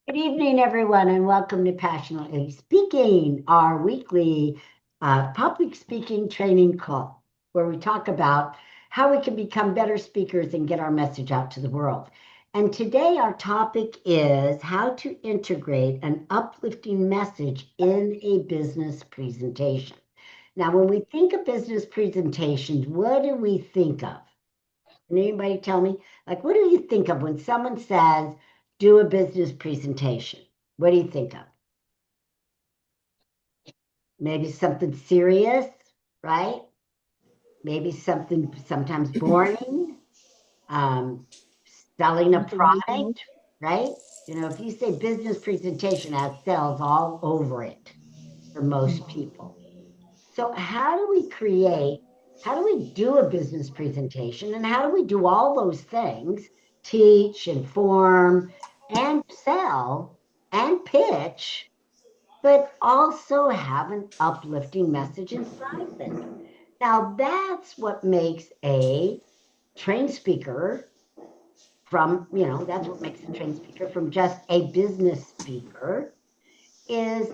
Good evening, everyone, and welcome to Passionately Speaking, our weekly public speaking training call, where we talk about how we can become better speakers and get our message out to the world. And today, our topic is how to integrate an uplifting message in a business presentation. Now, when we think of business presentations, what do we think of? Can anybody tell me? Like, what do you think of when someone says, do a business presentation? What do you think of? Maybe something serious, right? Maybe something sometimes boring, um, selling a Informational. product, right? If you say business presentation, it has sales all over it for most people. So, how do we do a business presentation, and how do we do all those things, teach, inform, and sell and pitch, but also have an uplifting message inside of it? Now, that's what makes a trained speaker that's what makes a trained speaker from just a business speaker is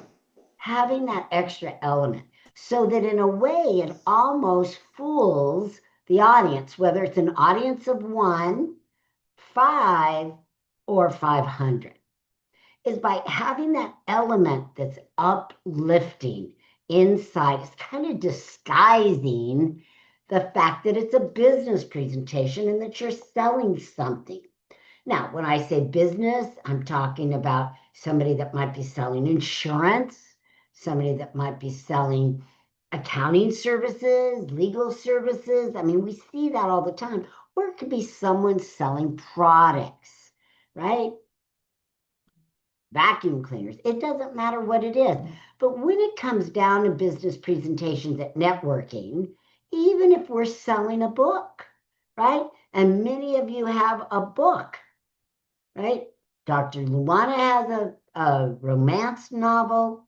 having that extra element so that in a way it almost fools the audience, whether it's an audience of one, five, or 500, is by having that element that's uplifting inside. It's kind of disguising the fact that it's a business presentation and that you're selling something. Now, when I say business, I'm talking about somebody that might be selling insurance, somebody that might be selling accounting services, legal services. I mean, we see that all the time. Or it could be someone selling products, right? Vacuum cleaners. It doesn't matter what it is. But when it comes down to business presentations at networking, even if we're selling a book, right? And many of you have a book, right? Dr. Luana has a romance novel.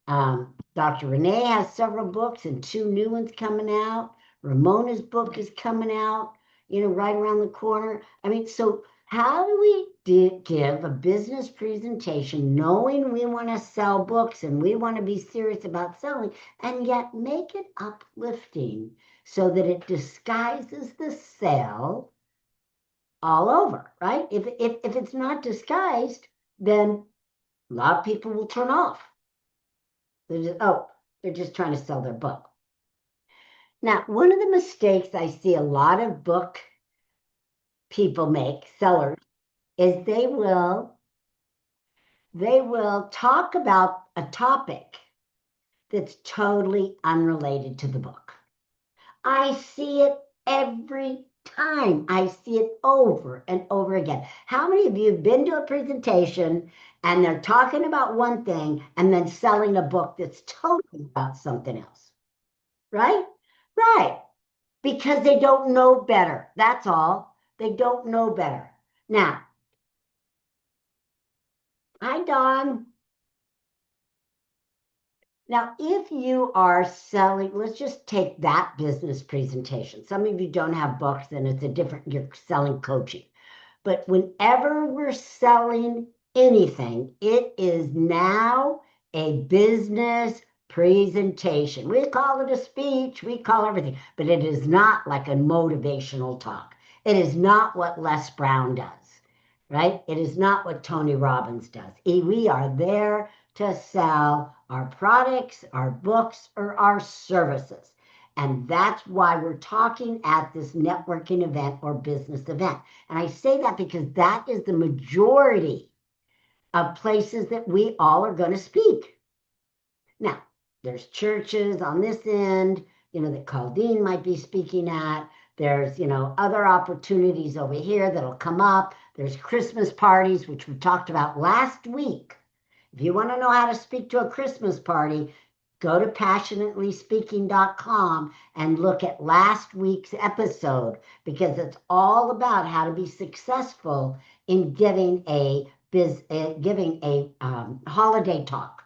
Dr. Renee has several books and two new ones coming out. Ramona's book is coming out, right around the corner. I mean, so how do we give a business presentation knowing we want to sell books and we want to be serious about selling and yet make it uplifting so that it disguises the sale all over, right? If it's not disguised, then a lot of people will turn off. They're just trying to sell their book. Now, one of the mistakes I see a lot of book people make, sellers, is they will talk about a topic that's totally unrelated to the book. I see it every time. I see it over and over again. How many of you have been to a presentation and they're talking about one thing and then selling a book that's totally about something else? Right? Right. Because they don't know better. That's all. They don't know better. Now, hi, Don. Now, if you are selling, let's just take that business presentation. Some of you don't have books and it's a different, you're selling coaching. But whenever we're selling anything, it is now a business presentation. We call it a speech, we call everything, but it is not like a motivational talk. It is not what Les Brown does, right? It is not what Tony Robbins does. We are there to sell our products, our books, or our services. And that's why we're talking at this networking event or business event. And I say that because that is the majority of places that we all are going to speak. Now, there's churches on this end, that Caldine might be speaking at. There's, other opportunities over here that'll come up. There's Christmas parties, which we talked about last week. If you want to know how to speak to a Christmas party, go to passionatlyspeaking.com and look at last week's episode because it's all about how to be successful in giving a holiday talk,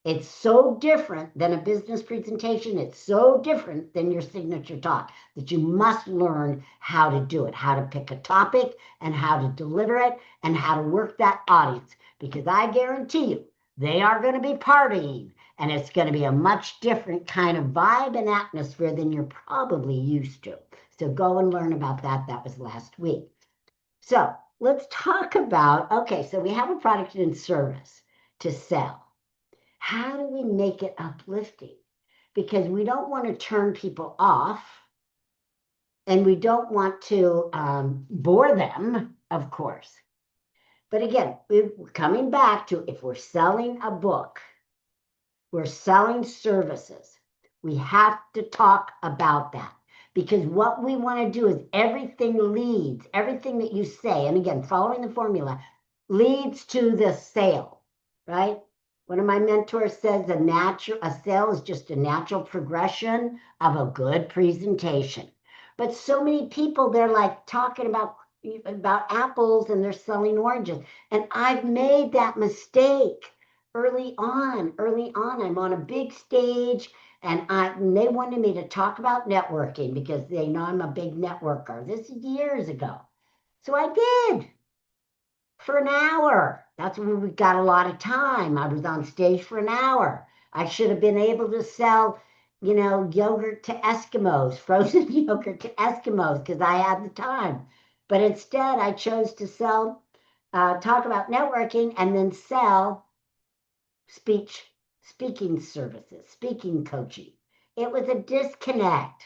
It's so different than a business presentation. It's so different than your signature talk that you must learn how to do it, how to pick a topic and how to deliver it and how to work that audience. Because I guarantee you, they are going to be partying and it's going to be a much different kind of vibe and atmosphere than you're probably used to. So go and learn about that. That was last week. So let's talk about, okay, so we have a product and service to sell. How do we make it uplifting? Because we don't want to turn people off and we don't want to bore them, of course. But again, we're coming back to if we're selling a book, we're selling services, we have to talk about that. Because what we want to do is everything leads, everything that you say, and again, following the formula, leads to the sale, right? One of my mentors says a sale is just a natural progression of a good presentation. But so many people, they're like talking about apples and they're selling oranges. And I've made that mistake early on. Early on, I'm on a big stage and they wanted me to talk about networking because they know I'm a big networker. This is years ago. So I did for an hour. That's when we got a lot of time. I was on stage for an hour. I should have been able to sell, yogurt to Eskimos, frozen yogurt to Eskimos, because I had the time. But instead, I chose to talk about networking and then sell speaking services, speaking coaching. It was a disconnect.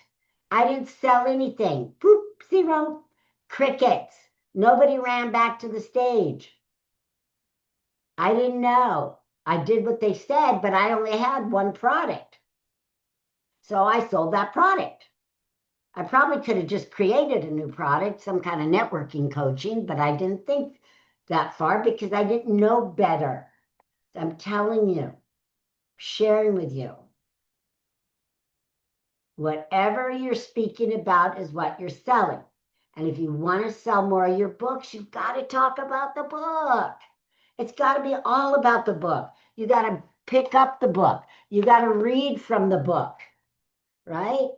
I didn't sell anything. Boop, zero. Crickets. Nobody ran back to the stage. I didn't know. I did what they said, but I only had one product. So I sold that product. I probably could have just created a new product, some kind of networking coaching, but I didn't think that far because I didn't know better. I'm telling you, sharing with you. Whatever you're speaking about is what you're selling. And if you want to sell more of your books, you've got to talk about the book. It's got to be all about the book. You got to pick up the book. You got to read from the book, right?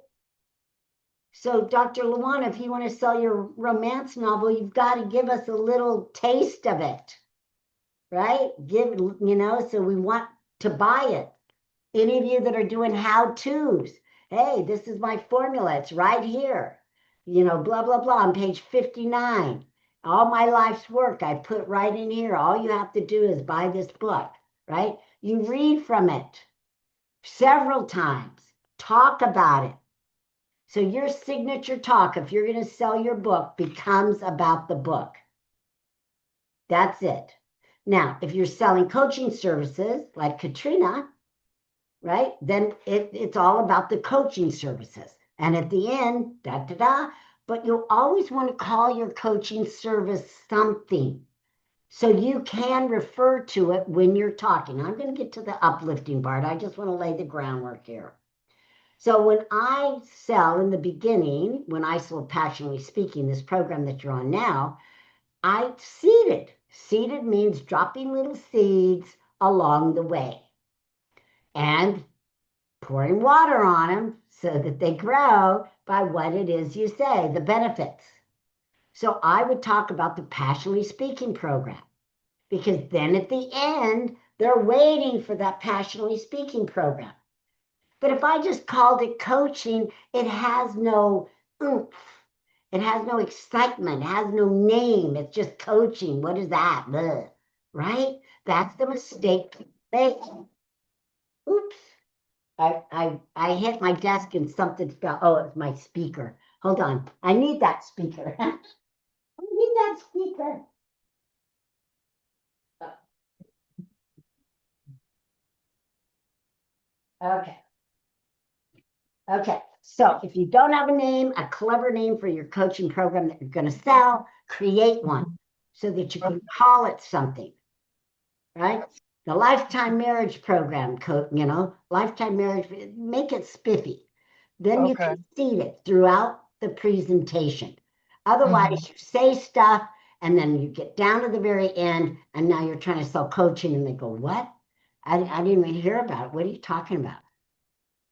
So, Dr. Luana, if you want to sell your romance novel, you've got to give us a little taste of it, right? So we want to buy it. Any of you that are doing how-tos, hey, this is my formula. It's right here. Blah, blah, blah, on page 59. All my life's work, I put right in here. All you have to do is buy this book, right? You read from it several times. Talk about it. So your signature talk, if you're going to sell your book, becomes about the book. That's it. Now, if you're selling coaching services like Katrina, right, then it's all about the coaching services. And at the end, but you'll always want to call your coaching service something so you can refer to it when you're talking. I'm going to get to the uplifting part. I just want to lay the groundwork here. So when I sell in the beginning, when I sold Passionately Speaking, this program that you're on now, I seeded. Seeded means dropping little seeds along the way and pouring water on them so that they grow by what it is you say, the benefits. So I would talk about the Passionately Speaking program because then at the end, they're waiting for that Passionately Speaking program. But if I just called it coaching, it has no oomph. It has no excitement. It has no name. It's just coaching. What is that? Ugh. Right? That's the mistake people make. Oops. I hit my desk and something fell. Oh, it's my speaker. Hold on. I need that speaker. I need that speaker. Okay. Okay. So if you don't have a name, a clever name for your coaching program that you're going to sell, create one so that you can call it something, right? The lifetime marriage program, lifetime marriage, make it spiffy. Then you can seed it throughout the presentation. Otherwise, you say stuff and then you get down to the very end and now you're trying to sell coaching and they go, what? I didn't even hear about it. What are you talking about?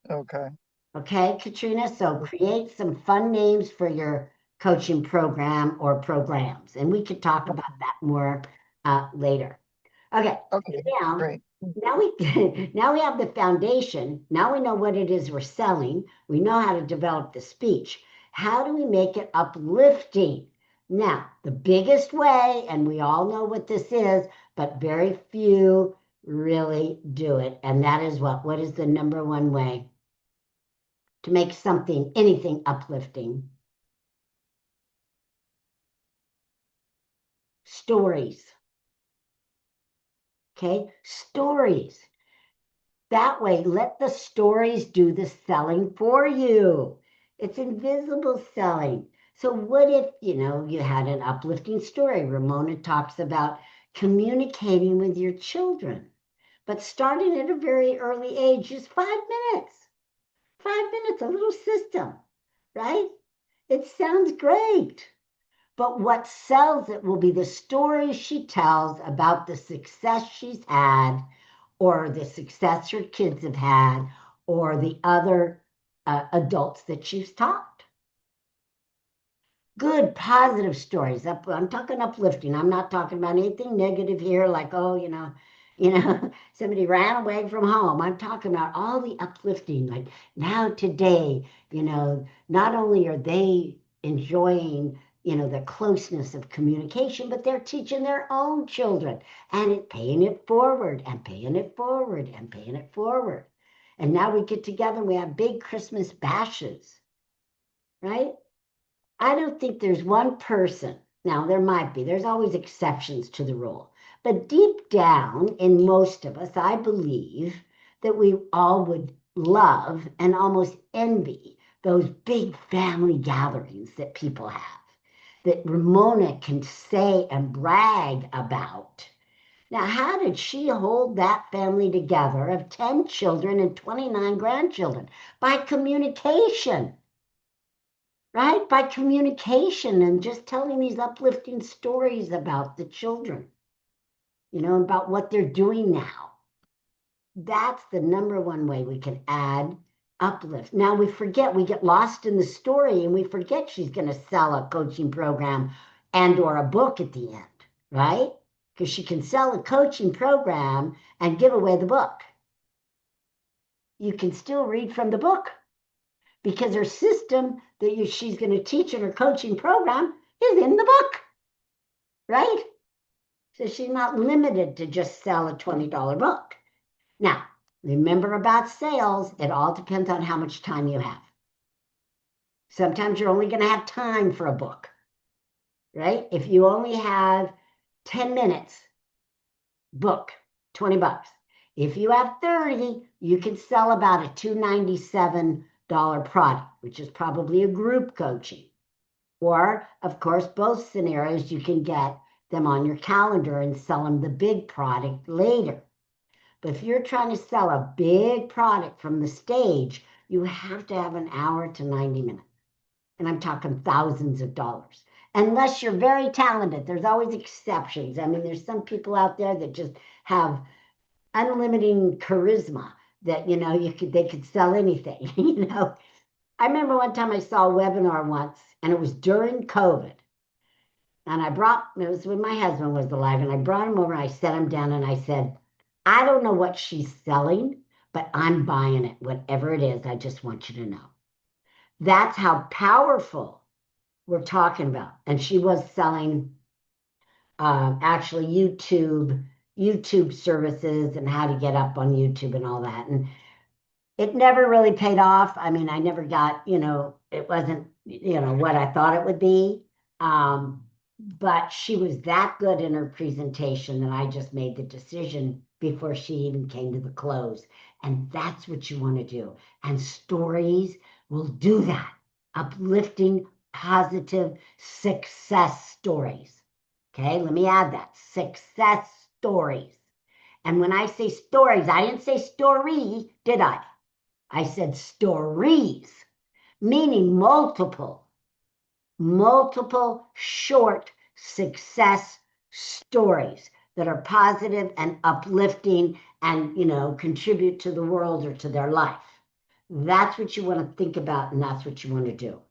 Okay. Okay, Katrina. So create some fun names for your coaching program or programs, and we could talk about that more later. Okay, Okay. now Great. now we now we have the foundation. Now we know what it is we're selling. We know how to develop the speech. How do we make it uplifting? Now, the biggest way, and we all know what this is, but very few really do it. And that is what? What is the number one way to make something, anything uplifting? Stories. Okay, stories. That way, let the stories do the selling for you. It's invisible selling. So what if, you had an uplifting story? Ramona talks about communicating with your children, but starting at a very early age, just 5 minutes. 5 minutes, a little system, right? It sounds great. But what sells it will be the stories she tells about the success she's had or the success her kids have had or the other adults that she's taught. Good, positive stories. I'm talking uplifting. I'm not talking about anything negative here, like, oh, somebody ran away from home. I'm talking about all the uplifting, like now today, not only are they enjoying, the closeness of communication, but they're teaching their own children and paying it forward and paying it forward and paying it forward. And now we get together and we have big Christmas bashes, right? I don't think there's one person. Now, there might be, there's always exceptions to the rule. But deep down in most of us, I believe that we all would love and almost envy those big family gatherings that people have, that Ramona can say and brag about. Now, how did she hold that family together of 10 children and 29 grandchildren? By communication, right? By communication and just telling these uplifting stories about the children, about what they're doing now. That's the number one way we can add uplift. Now we get lost in the story and we forget she's going to sell a coaching program and or a book at the end, right? Because she can sell a coaching program and give away the book. You can still read from the book because her system that she's going to teach in her coaching program is in the book, right? So she's not limited to just sell a $20 book. Now, remember about sales, it all depends on how much time you have. Sometimes you're only going to have time for a book, right? If you only have 10 minutes, book, $20. If you have 30, you can sell about a $297 product, which is probably a group coaching. Or, of course, both scenarios, you can get them on your calendar and sell them the big product later. But if you're trying to sell a big product from the stage, you have to have an hour to 90 minutes. And I'm talking thousands of dollars. Unless you're very talented, there's always exceptions. I mean, there's some people out there that just have unlimited charisma that, they could sell anything, I remember one time I saw a webinar once and it was during COVID. And it was when my husband was alive, and I brought him over and I set him down and I said, I don't know what she's selling, but I'm buying it, whatever it is. I just want you to know. That's how powerful we're talking about. And she was selling actually YouTube services and how to get up on YouTube and all that. And it never really paid off. I mean, I never got, it wasn't, what I thought it would be. But she was that good in her presentation that I just made the decision before she even came to the close. And that's what you want to do. And stories will do that. Uplifting, positive success stories. Okay, let me add that. Success stories. And when I say stories, I didn't say story, did I? I said stories, meaning multiple short success stories that are positive and uplifting and, contribute to the world or to their life. That's what you want to think about, and that's what you want to do.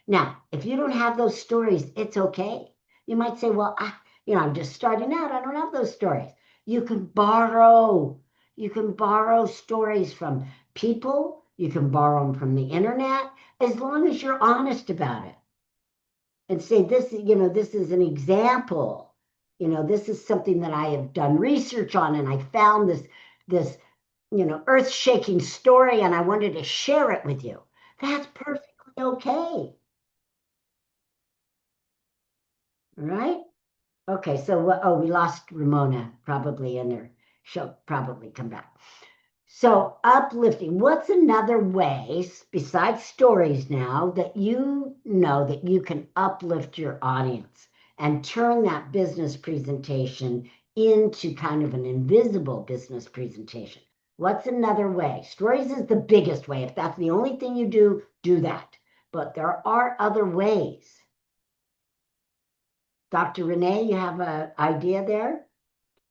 Now, if you don't have those stories, it's okay. You might say, well, I'm just starting out. I don't have those stories. You can borrow. You can borrow stories from people. You can borrow them from the internet, as long as you're honest about it. And say, this is an example. This is something that I have done research on, and I found this earth-shaking story, and I wanted to share it with you. That's perfectly okay. Right? Okay, so we lost Ramona probably in there. She'll probably come back. So uplifting, what's another way besides stories now that you know that you can uplift your audience and turn that business presentation into kind of an invisible business presentation? What's another way? Stories is the biggest way. If that's the only thing you do, do that. But there are other ways. Dr. Renee, you have an idea there?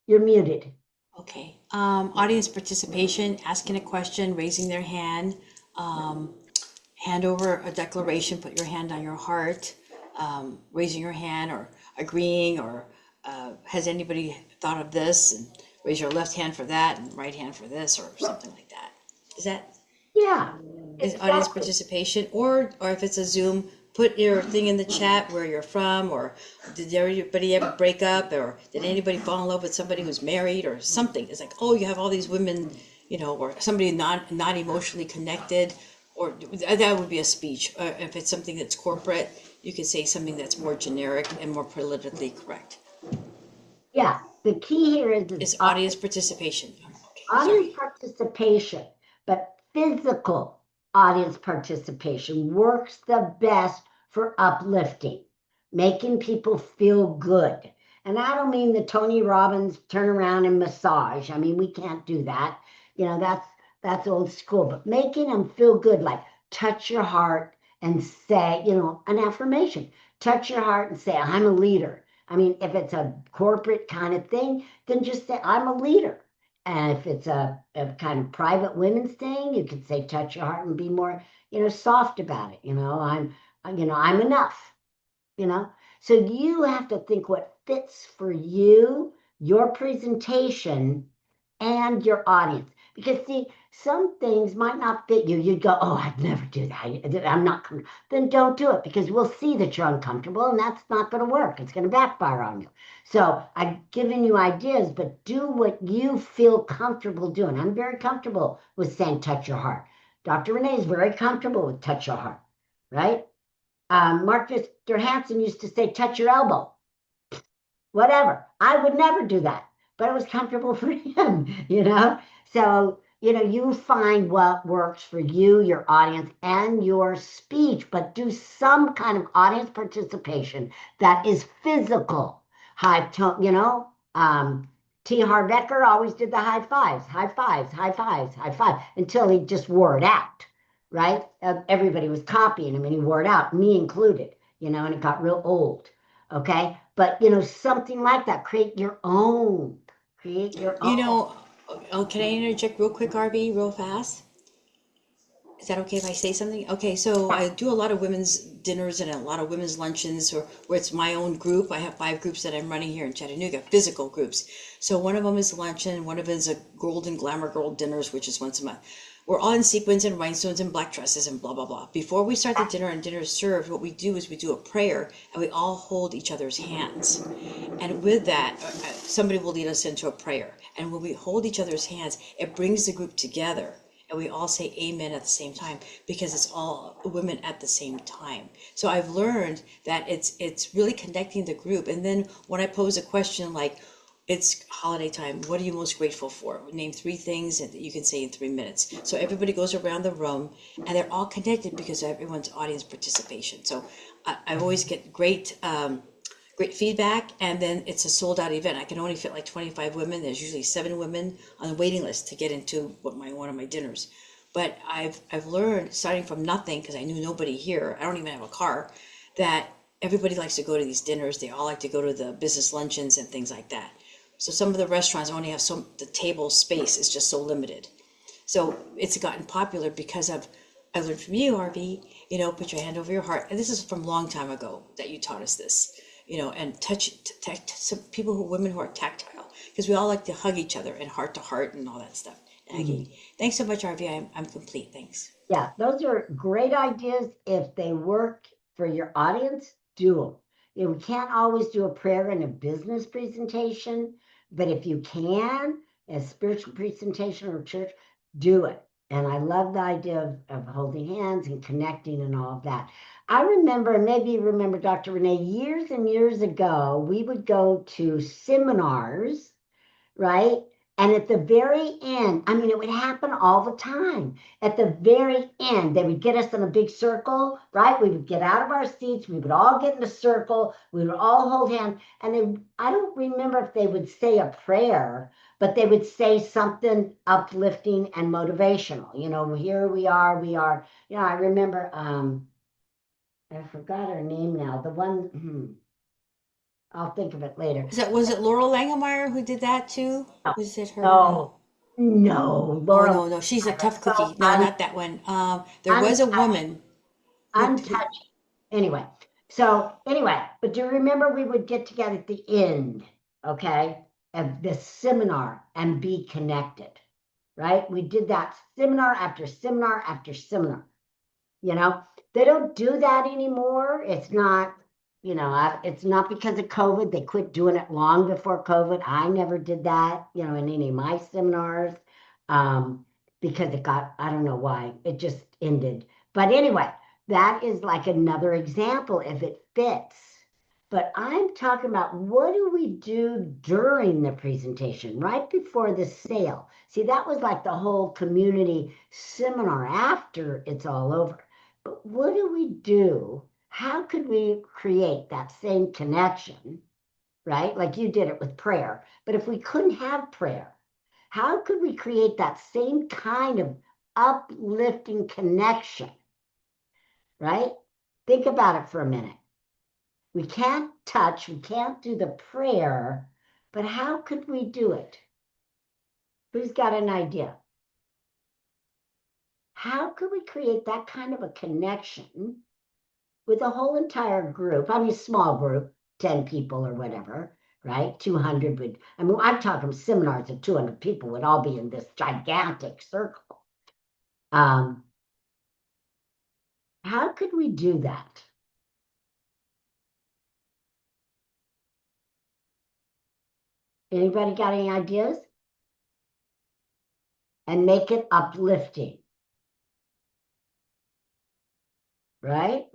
You're muted. Okay. Audience participation, asking a question, raising their hand, hand over a declaration, put your hand on your heart, raising your hand or agreeing, or has anybody thought of this? And raise your left hand for that and right hand for this, or something like that. Is that Yeah, is audience exactly. participation? Or if it's a Zoom, put your thing in the chat where you're from, or did everybody ever break up, or did anybody fall in love with somebody who's married or something? It's like, oh, you have all these women, or somebody not emotionally connected, or that would be a speech. If it's something that's corporate, you could say something that's more generic and more politically correct. Yeah, the key here is It's audience participation. Okay, audience sorry. participation, but physical audience participation works the best for uplifting, making people feel good. And I don't mean the Tony Robbins turn around and massage. I mean, we can't do that. That's old school, but making them feel good, like touch your heart and say, an affirmation. Touch your heart and say, I'm a leader. I mean, if it's a corporate kind of thing, then just say, I'm a leader. And if it's a kind of private women's thing, you could say, touch your heart and be more, soft about it. I'm enough, you know? So you have to think what fits for you, your presentation, and your audience. Because see, some things might not fit you. You'd go, oh, I'd never do that. I'm not comfortable. Then don't do it, because we'll see that you're uncomfortable, and that's not going to work. It's going to backfire on you. So I've given you ideas, but do what you feel comfortable doing. I'm very comfortable with saying touch your heart. Dr. Renee is very comfortable with touch your heart, right? Mark Victor Hansen used to say, touch your elbow, whatever. I would never do that, but it was comfortable for him. So, you find what works for you, your audience, and your speech, but do some kind of audience participation that is physical. High tone, T. Harv Eker always did the high fives, high fives, high fives, high five, until he just wore it out, right? Everybody was copying him and he wore it out, me included, and it got real old. Okay. But, something like that, create your own, create your You own. know, can I interject real quick, Arvee, real fast? Is that okay if I say something? Okay, so I do a lot of women's dinners and a lot of women's luncheons, where it's my own group. I have 5 groups that I'm running here in Chattanooga, physical groups. So one of them is luncheon, one of them is a golden glamour girl dinners, which is once a month. We're all in sequins and rhinestones and black dresses and blah, blah, blah. Before we start the dinner and dinner is served, what we do is we do a prayer and we all hold each other's hands. And with that, somebody will lead us into a prayer. And when we hold each other's hands, it brings the group together, and we all say amen at the same time, because it's all women at the same time. So I've learned that it's really connecting the group. And then when I pose a question like, it's holiday time, what are you most grateful for? Name 3 things that you can say in 3 minutes. So everybody goes around the room and they're all connected because of everyone's audience participation. So I always get great feedback, and then it's a sold out event. I can only fit like 25 women. There's usually 7 women on the waiting list to get into one of my dinners. But I've learned, starting from nothing, because I knew nobody here, I don't even have a car, that everybody likes to go to these dinners. They all like to go to the business luncheons and things like that. So some of the restaurants only have the table space is just so limited. So it's gotten popular because of, I learned from you, Arvee, put your hand over your heart. And this is from a long time ago that you taught us this, and touch some women who are tactile, because we all like to hug each other and heart to heart and all that stuff. Thanks so much, Arvee. I'm complete. Thanks. Yeah, those are great ideas. If they work for your audience, do them. We can't always do a prayer in a business presentation, but if you can, a spiritual presentation or church, do it. And I love the idea of holding hands and connecting and all of that. I remember, maybe you remember, Dr. Renee, years and years ago, we would go to seminars, right? And at the very end, I mean, it would happen all the time. At the very end, they would get us in a big circle, right? We would get out of our seats. We would all get in a circle. We would all hold hands. And I don't remember if they would say a prayer, but they would say something uplifting and motivational. Here we are. I remember, I forgot her name now. The one, I'll think of it later. Was it Loral Langemeier who did that too? Was it her? No, no, Oh Laura. no, she's a tough cookie. So No, not that one. There was a woman untouched. Anyway, but do you remember we would get together at the end, okay, of the seminar and be connected, right? We did that seminar after seminar after seminar. They don't do that anymore. It's not, it's not because of COVID. They quit doing it long before COVID. I never did that, in any of my seminars, because I don't know why, it just ended. But anyway, that is like another example if it fits. But I'm talking about, what do we do during the presentation, right before the sale? See, that was like the whole community seminar after it's all over. But what do we do? How could we create that same connection, right? Like you did it with prayer. But if we couldn't have prayer, how could we create that same kind of uplifting connection, right? Think about it for a minute. We can't touch, we can't do the prayer, but how could we do it? Who's got an idea? How could we create that kind of a connection with a whole entire group? I mean, small group, 10 people or whatever, right? 200 would, I'm talking seminars of 200 people would all be in this gigantic circle. How could we do that? Anybody got any ideas? And make it uplifting, right?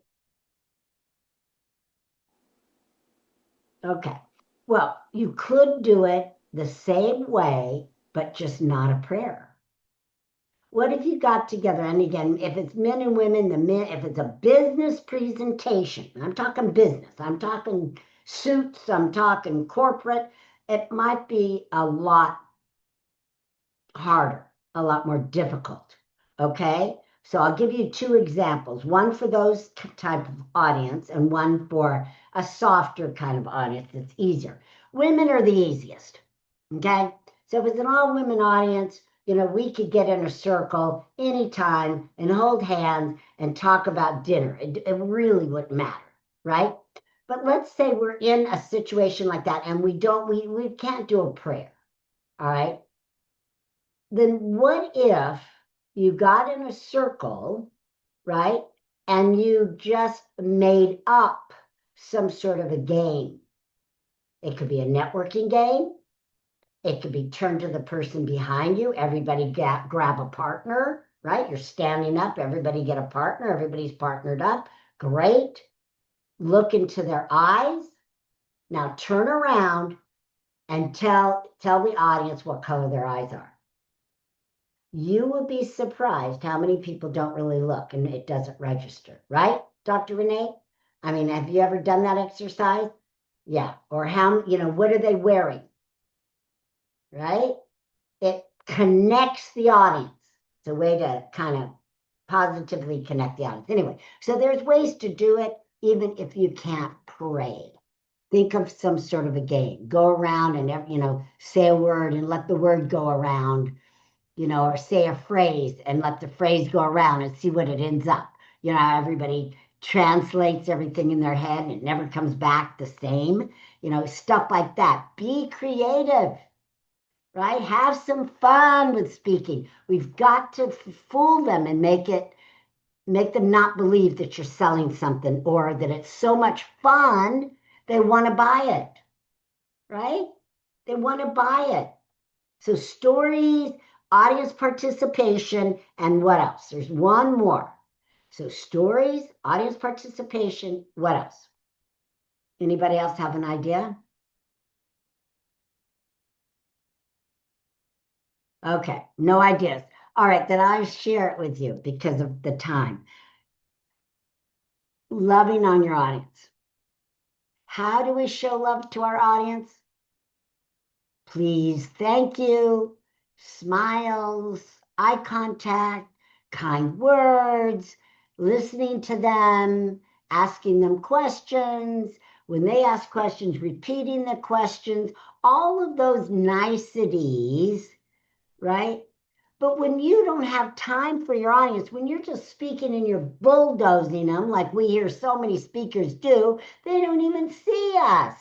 Okay. Well, you could do it the same way, but just not a prayer. What if you got together, and again, if it's men and women, if it's a business presentation, I'm talking business, I'm talking suits, I'm talking corporate, it might be a lot harder, a lot more difficult. Okay. So I'll give you two examples, one for those type of audience and one for a softer kind of audience that's easier. Women are the easiest. Okay. So if it's an all women audience, we could get in a circle anytime and hold hands and talk about dinner. It really wouldn't matter, right? But let's say we're in a situation like that and we can't do a prayer. All right. Then what if you got in a circle, right? And you just made up some sort of a game. It could be a networking game. It could be turn to the person behind you. Everybody grab a partner, right? You're standing up. Everybody get a partner. Everybody's partnered up. Great. Look into their eyes. Now turn around and tell the audience what color their eyes are. You will be surprised how many people don't really look and it doesn't register, right, Dr. Renee? I mean, have you ever done that exercise? Yeah. Or what are they wearing? Right? It connects the audience. It's a way to kind of positively connect the audience. Anyway, so there's ways to do it, even if you can't parade. Think of some sort of a game. Go around and, say a word and let the word go around, or say a phrase and let the phrase go around and see what it ends up. Everybody translates everything in their head and it never comes back the same, stuff like that. Be creative, right? Have some fun with speaking. We've got to fool them and make them not believe that you're selling something or that it's so much fun they want to buy it, right? They want to buy it. So stories, audience participation, and what else? There's one more. So stories, audience participation, what else? Anybody else have an idea? Okay, no ideas. All right, then I'll share it with you because of the time. Loving on your audience. How do we show love to our audience? Please, thank you, smiles, eye contact, kind words, listening to them, asking them questions. When they ask questions, repeating the questions, all of those niceties, right? But when you don't have time for your audience, when you're just speaking and you're bulldozing them like we hear so many speakers do, they don't even see us.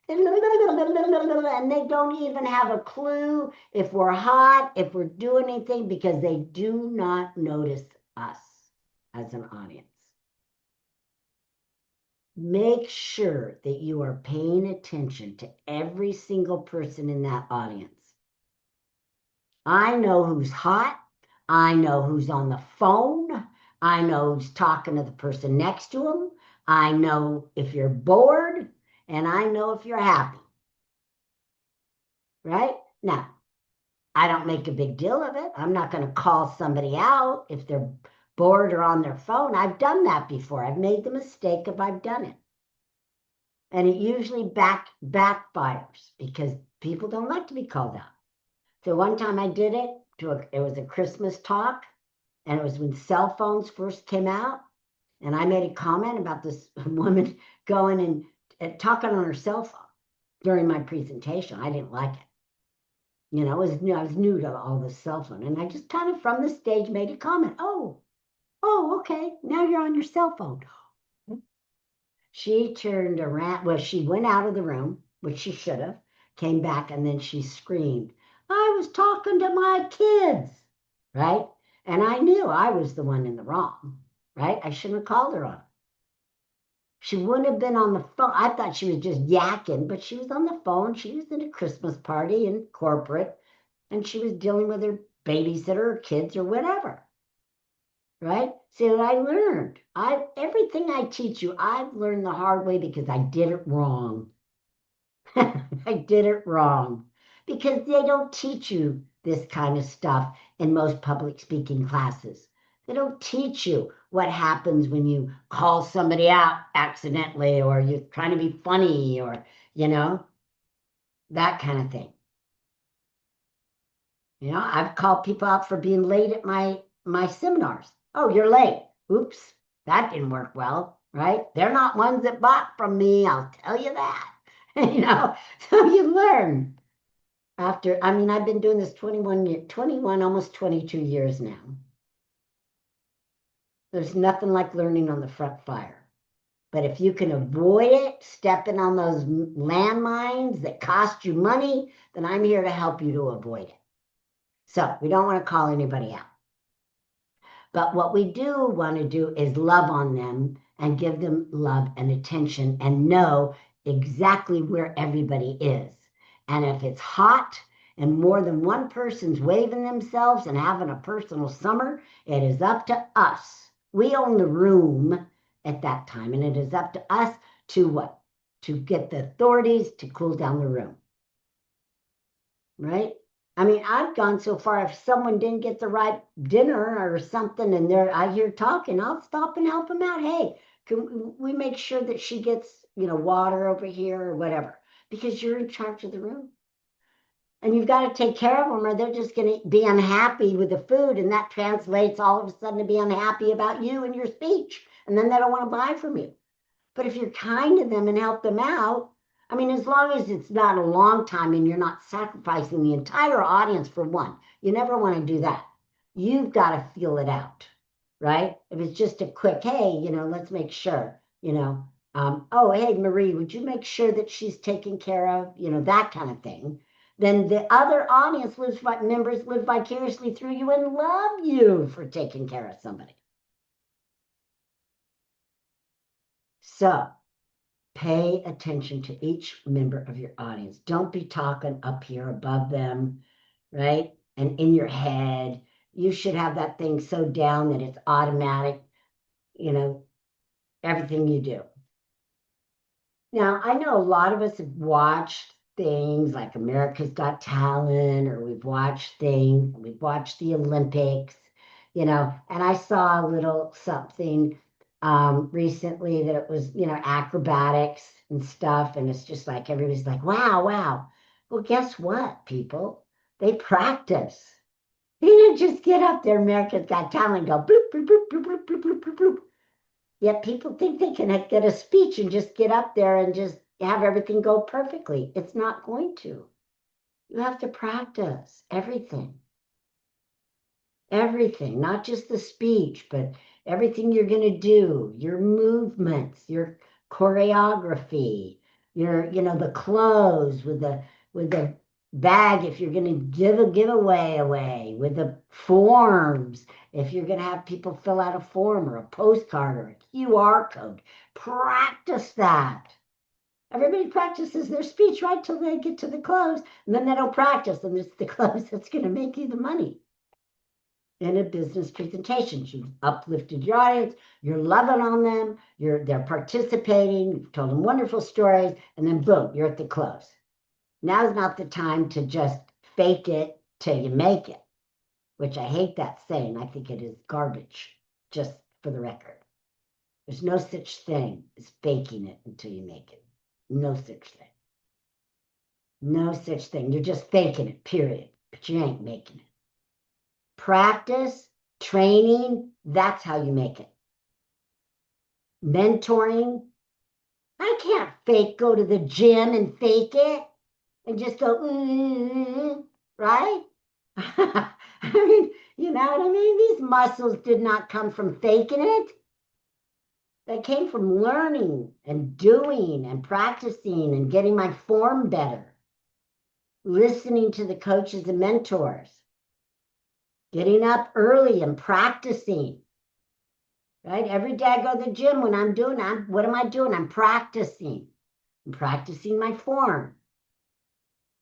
And they don't even have a clue if we're hot, if we're doing anything, because they do not notice us as an audience. Make sure that you are paying attention to every single person in that audience. I know who's hot. I know who's on the phone. I know who's talking to the person next to them. I know if you're bored, and I know if you're happy. Right? Now, I don't make a big deal of it. I'm not going to call somebody out if they're bored or on their phone. I've done that before. I've made the mistake if I've done it. And it usually backfires because people don't like to be called out. So one time I did it. It was a Christmas talk, and it was when cell phones first came out. And I made a comment about this woman going and talking on her cell phone during my presentation. I didn't like it. I was new to all this cell phone. And I just kind of from the stage made a comment. Oh, okay. Now you're on your cell phone. She turned around. Well, she went out of the room, which she should have, came back, and then she screamed, I was talking to my kids, right? And I knew I was the one in the wrong, right? I shouldn't have called her on it. She wouldn't have been on the phone. I thought she was just yakking, but she was on the phone. She was at a Christmas party in corporate, and she was dealing with her babysitter or kids or whatever, right? So I learned. Everything I teach you, I've learned the hard way because I did it wrong. I did it wrong because they don't teach you this kind of stuff in most public speaking classes. They don't teach you what happens when you call somebody out accidentally or you're trying to be funny or, that kind of thing. I've called people out for being late at my seminars. Oh, you're late. Oops, that didn't work well, right? They're not ones that bought from me, I'll tell you that. So you learn. I've been doing this 21, almost 22 years now. There's nothing like learning on the front fire. But if you can avoid it, stepping on those landmines that cost you money, then I'm here to help you to avoid it. So we don't want to call anybody out. But what we do want to do is love on them and give them love and attention and know exactly where everybody is. And if it's hot and more than one person's waving themselves and having a personal summer, it is up to us. We own the room at that time, and it is up to us to what? To get the authorities to cool down the room. Right? I've gone so far, if someone didn't get the right dinner or something and I hear talking, I'll stop and help them out. Hey, can we make sure that she gets, water over here or whatever? Because you're in charge of the room. And you've got to take care of them or they're just going to be unhappy with the food. And that translates all of a sudden to be unhappy about you and your speech. And then they don't want to buy from you. But if you're kind to them and help them out, I mean, as long as it's not a long time and you're not sacrificing the entire audience for one, you never want to do that. You've got to feel it out, right? If it's just a quick, hey, let's make sure, oh, hey, Marie, would you make sure that she's taken care of, that kind of thing. Then the other audience members live vicariously through you and love you for taking care of somebody. So pay attention to each member of your audience. Don't be talking up here above them, right? And in your head. You should have that thing so down that it's automatic, everything you do. Now, I know a lot of us have watched things like America's Got Talent, or we've watched the Olympics, and I saw a little something recently that it was, acrobatics and stuff. And it's just like everybody's like, wow, wow. Well, guess what, people? They practice. They didn't just get up there, America's Got Talent, and go bloop, bloop, bloop, bloop, bloop, bloop, bloop, bloop, bloop. Yet people think they can get a speech and just get up there and just have everything go perfectly. It's not going to. You have to practice everything. Everything, not just the speech, but everything you're going to do, your movements, your choreography, the clothes with the bag if you're going to give a giveaway away, with the forms if you're going to have people fill out a form or a postcard or a QR code. Practice that. Everybody practices their speech right till they get to the close, and then they don't practice, and it's the close that's going to make you the money. In a business presentation, you've uplifted your audience, you're loving on them, they're participating, you've told them wonderful stories, and then boom, you're at the close. Now's not the time to just fake it till you make it, which I hate that saying. I think it is garbage, just for the record. There's no such thing as faking it until you make it. No such thing. No such thing. You're just faking it, period. But you ain't making it. Practice, training, that's how you make it. Mentoring, I can't go to the gym and fake it and just go, right? I mean, you know what I mean? These muscles did not come from faking it. They came from learning and doing and practicing and getting my form better, listening to the coaches and mentors, getting up early and practicing. Right? Every day I go to the gym. What am I doing? I'm practicing. I'm practicing my form.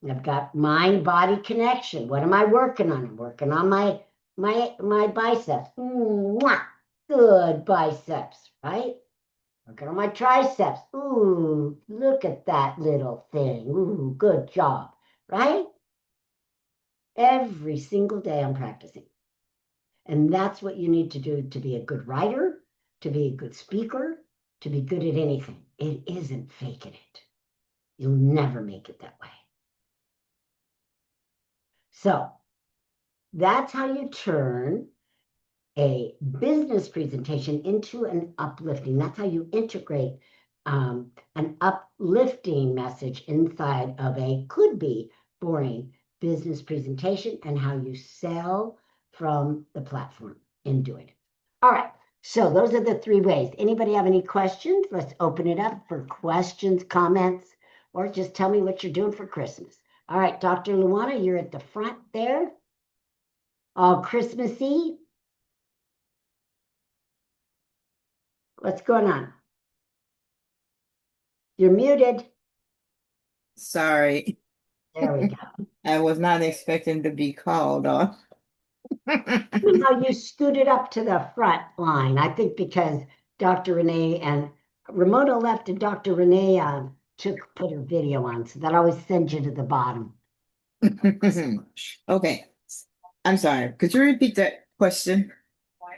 I've got mind-body connection. What am I working on? I'm working on my biceps. Mwah! Good biceps, right? Working on my triceps. Ooh, look at that little thing. Ooh, good job, right? Every single day I'm practicing. And that's what you need to do to be a good writer, to be a good speaker, to be good at anything. It isn't faking it. You'll never make it that way. So that's how you turn a business presentation into an uplifting. That's how you integrate an uplifting message inside of a could be boring business presentation, and how you sell from the platform in doing it. All right. So those are the 3 ways. Anybody have any questions? Let's open it up for questions, comments, or just tell me what you're doing for Christmas. All right, Dr. Luana, you're at the front there. All Christmassy. What's going on? You're muted. Sorry, There we go. I was not expecting to be called off. Now you scooted up to the front line, I think because Dr. Renee and Ramona left and Dr. Renee put her video on, so that always sends you to the bottom. Okay, I'm sorry. Could you repeat that question?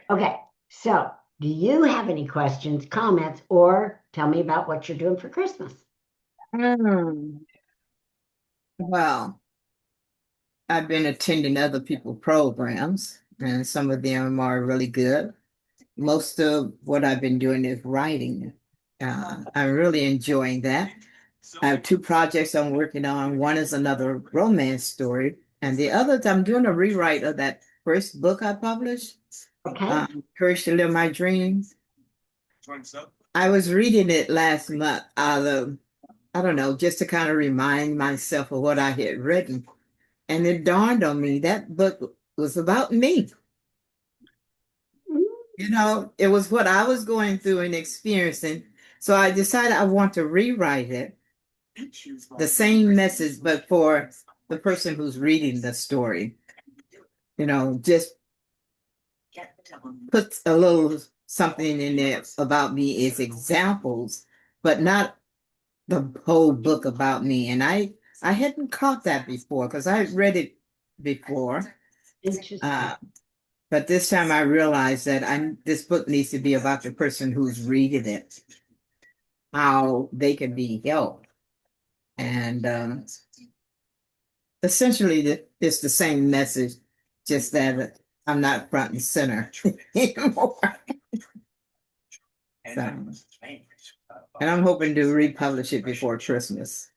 Okay, so do you have any questions, comments, or tell me about what you're doing for Christmas? Well, I've been attending other people's programs, and some of them are really good. Most of what I've been doing is writing. I'm really enjoying that. I have two projects I'm working on. One is another romance story, and the other, I'm doing a rewrite of that first book I published, Okay. Courage to Live My Dreams. I was reading it last month out of, I don't know, just to kind of remind myself of what I had written. And it dawned on me that book was about me. You know, it was what I was going through and experiencing. So I decided I want to rewrite it, the same message, but for the person who's reading the story. You know, just put a little something in there about me as examples, but not the whole book about me. And I hadn't caught that before because I had read it before. Interesting. But this time I realized that this book needs to be about the person who's reading it, how they can be helped. And essentially, it's the same message, just that I'm not front and center anymore. So, and I'm hoping to republish it before Christmas.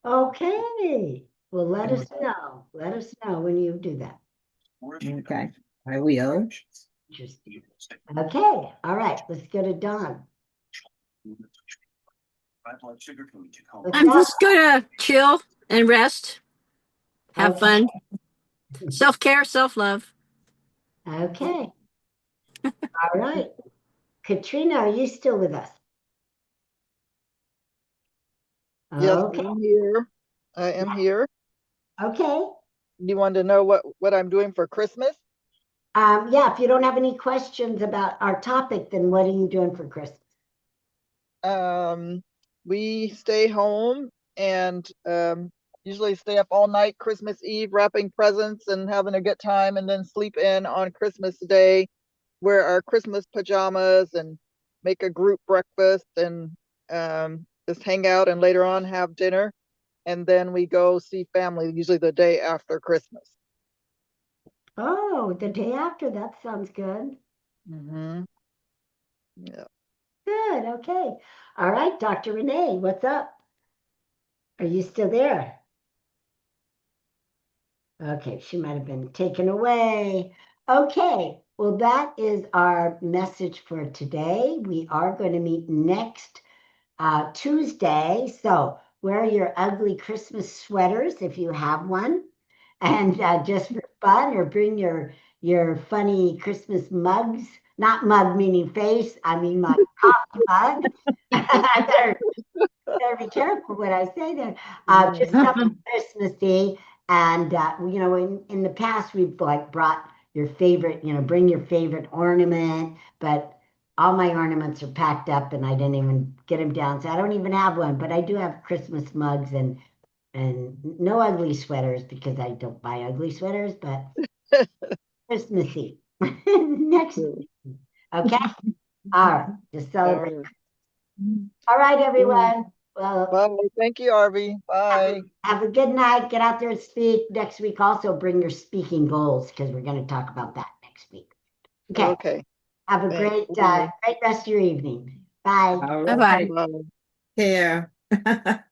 Okay. Well, let us know. Let us know when you do that. Okay, I will. Interesting. Okay. All right. Let's go to Dawn. I'm just gonna chill and rest, have Okay. fun, self-care, self-love. Okay. All right. Katrina, are you still with us? Yes, Okay. I'm here. I am here. Okay. You wanted to know what I'm doing for Christmas? Yeah, if you don't have any questions about our topic, then what are you doing for Christmas? We stay home and usually stay up all night Christmas Eve wrapping presents and having a good time, and then sleep in on Christmas Day, wear our Christmas pajamas and make a group breakfast and just hang out, and later on have dinner, and then we go see family usually the day after Christmas. Oh, the day after. That sounds good. Mm-hmm. Yeah. Good. Okay. All right, Dr. Renee, what's up? Are you still there? Okay, she might have been taken away. Okay, well, that is our message for today. We are going to meet next Tuesday. So wear your ugly Christmas sweaters if you have one, and just for fun, or bring your funny Christmas mugs. Not mug meaning face. I mean my coffee mug. I better be careful what I say there. Just something Christmassy. And you know, in the past we've like brought your favorite, you know, bring your favorite ornament, but all my ornaments are packed up and I didn't even get them down. So I don't even have one, but I do have Christmas mugs and no ugly sweaters because I don't buy ugly sweaters, but Christmassy. Next. Okay. All right. Just celebrate. All right, everyone. Well, Bye. Thank you, Arvee. Bye. have a good night. Get out there and speak next week. Also, bring your speaking goals because we're going to talk about that next week. Okay. Okay. Have a Thanks. great rest of your evening. Bye. All Bye-bye. right. Bye. Care.